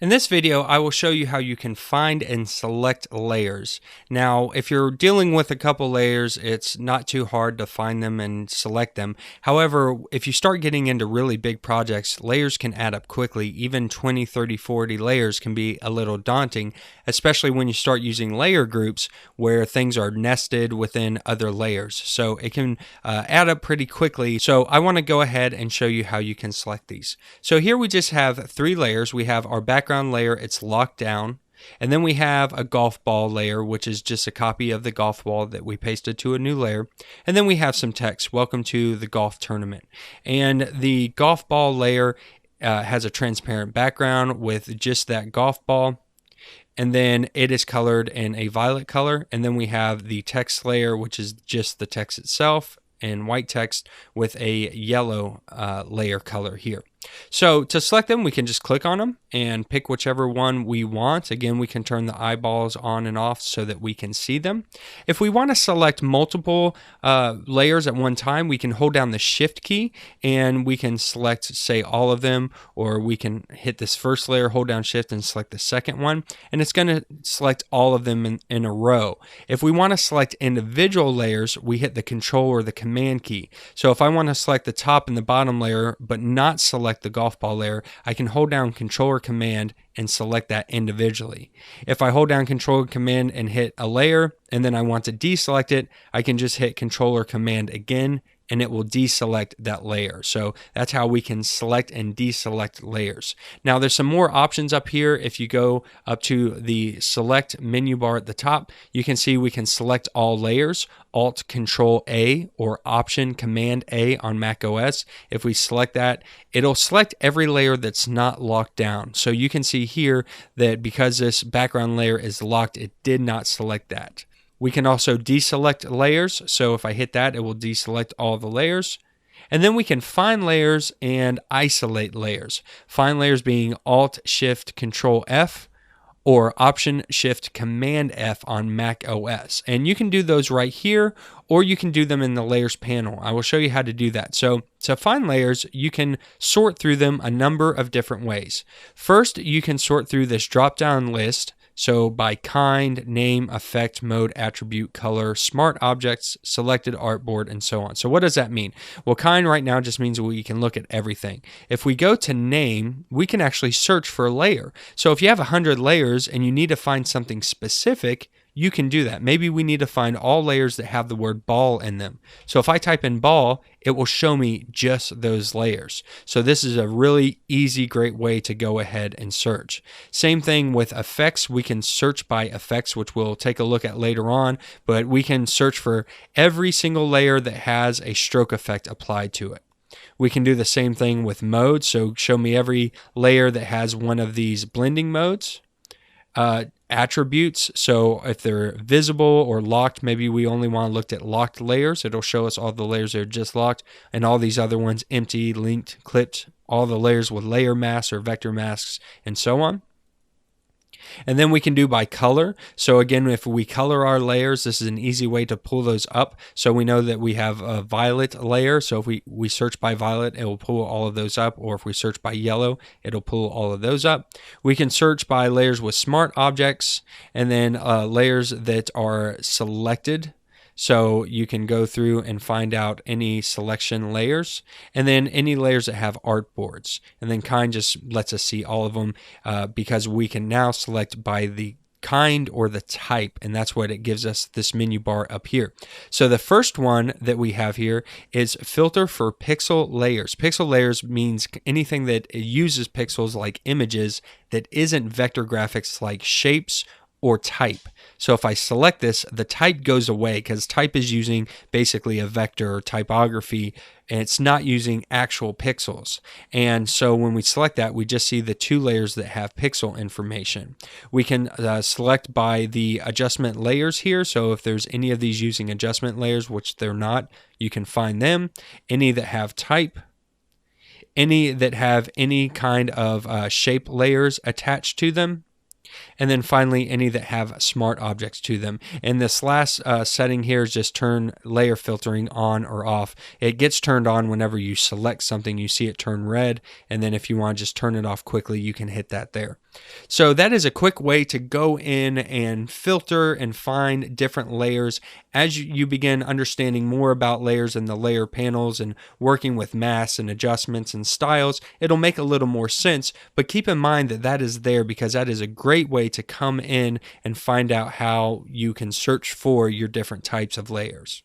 In this video, I will show you how you can find and select layers. Now, if you're dealing with a couple layers, it's not too hard to find them and select them. However, if you start getting into really big projects, layers can add up quickly. Even 20, 30, 40 layers can be a little daunting, especially when you start using layer groups where things are nested within other layers. So it can add up pretty quickly. So I want to go ahead and show you how you can select these. So here we just have three layers. We have our background layer, it's locked down, and then we have a golf ball layer, which is just a copy of the golf ball that we pasted to a new layer, and then we have some text, welcome to the golf tournament. And the golf ball layer has a transparent background with just that golf ball, and then it is colored in a violet color, and then we have the text layer, which is just the text itself and white text with a yellow layer color here. So to select them, we can just click on them and pick whichever one we want. Again, we can turn the eyeballs on and off so that we can see them. If we want to select multiple layers at one time, we can hold down the Shift key and we can select, say, all of them, or we can hit this first layer, hold down Shift and select the second one, and it's going to select all of them in a row. If we want to select individual layers, we hit the Control or the Command key. So if I want to select the top and the bottom layer, but not select the golf ball layer, I can hold down Control or Command and select that individually. If I hold down Control or Command and hit a layer and then I want to deselect it, I can just hit Control or Command again and it will deselect that layer. So that's how we can select and deselect layers. Now there's some more options up here. If you go up to the select menu bar at the top, you can see we can select all layers, Alt Control A or Option Command A on macOS. If we select that, it'll select every layer that's not locked down. So you can see here that because this background layer is locked, it did not select that. We can also deselect layers. So if I hit that, it will deselect all the layers. And then we can find layers and isolate layers. Find layers being Alt Shift Control F or Option Shift Command F on Mac OS. And you can do those right here, or you can do them in the layers panel. I will show you how to do that. So to find layers, you can sort through them a number of different ways. First, you can sort through this drop-down list. So by kind, name, effect, mode, attribute, color, smart objects, selected artboard, and so on. So what does that mean? Well, kind right now just means we can look at everything. If we go to name, we can actually search for a layer. So if you have 100 layers and you need to find something specific, you can do that. Maybe we need to find all layers that have the word ball in them. So if I type in ball, it will show me just those layers. So this is a really easy, great way to go ahead and search. Same thing with effects. We can search by effects, which we'll take a look at later on, but we can search for every single layer that has a stroke effect applied to it. We can do the same thing with modes. So show me every layer that has one of these blending modes. Attributes, so if they're visible or locked, maybe we only want to look at locked layers. It'll show us all the layers that are just locked, and all these other ones empty, linked, clipped, all the layers with layer masks or vector masks, and so on. And then we can do by color. So again, if we color our layers, this is an easy way to pull those up. So we know that we have a violet layer. So if we search by violet, it will pull all of those up. Or if we search by yellow, it'll pull all of those up. We can search by layers with smart objects, and then layers that are selected. So you can go through and find out any selection layers, and then any layers that have artboards. And then kind just lets us see all of them because we can now select by the kind or the type, and that's what it gives us this menu bar up here. So the first one that we have here is filter for pixel layers. Pixel layers means anything that uses pixels like images that isn't vector graphics like shapes or type. So if I select this, the type goes away because type is using basically a vector or typography, and it's not using actual pixels. And so when we select that, we just see the two layers that have pixel information. We can select by the adjustment layers here. So if there's any of these using adjustment layers, which they're not, you can find them. Any that have type, any that have any kind of shape layers attached to them, And then finally, any that have smart objects to them. And this last setting here is just turn layer filtering on or off. It gets turned on whenever you select something. You see it turn red, and then if you want to just turn it off quickly, you can hit that there. So that is a quick way to go in and filter and find different layers. As you begin understanding more about layers and the layer panels and working with masks and adjustments and styles, it'll make a little more sense. But keep in mind that that is there because that is a great way to come in and find out how you can search for your different types of layers.